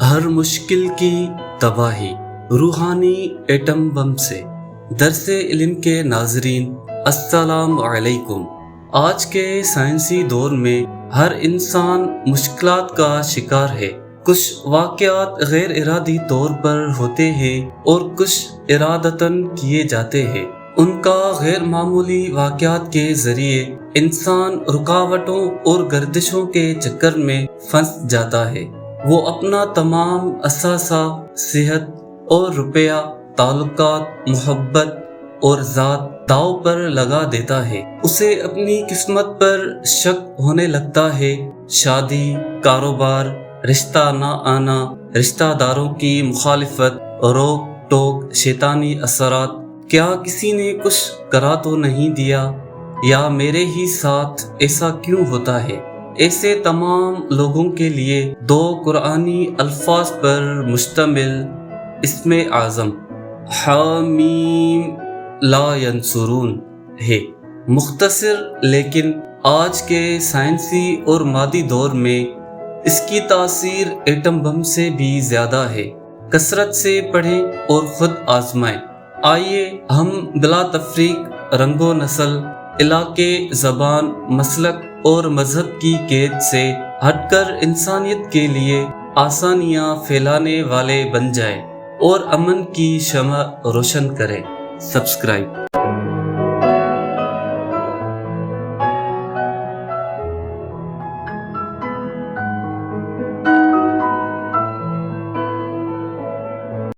ہر مشکل کی تباہی روحانی ایٹم بم سے۔ درس علم کے ناظرین السلام علیکم۔ آج کے سائنسی دور میں ہر انسان مشکلات کا شکار ہے۔ کچھ واقعات غیر ارادی طور پر ہوتے ہیں اور کچھ ارادتاً کیے جاتے ہیں۔ ان کا غیر معمولی واقعات کے ذریعے انسان رکاوٹوں اور گردشوں کے چکر میں پھنس جاتا ہے۔ وہ اپنا تمام اثاثہ، صحت اور روپیہ، تعلقات، محبت اور ذات داؤ پر لگا دیتا ہے۔ اسے اپنی قسمت پر شک ہونے لگتا ہے۔ شادی، کاروبار، رشتہ نہ آنا، رشتہ داروں کی مخالفت، روک ٹوک، شیطانی اثرات، کیا کسی نے کچھ کرا تو نہیں دیا، یا میرے ہی ساتھ ایسا کیوں ہوتا ہے؟ ایسے تمام لوگوں کے لیے دو قرآنی الفاظ پر مشتمل اسم اعظم حامیم لا ینصرون ہے۔ مختصر لیکن آج کے سائنسی اور مادی دور میں اس کی تاثیر ایٹم بم سے بھی زیادہ ہے۔ کثرت سے پڑھیں اور خود آزمائیں۔ آئیے ہم بلا تفریق رنگ و نسل، علاقے، زبان، مسلک اور مذہب کی قید سے ہٹ کر انسانیت کے لیے آسانیاں پھیلانے والے بن جائیں اور امن کی شمع روشن کریں۔ سبسکرائب۔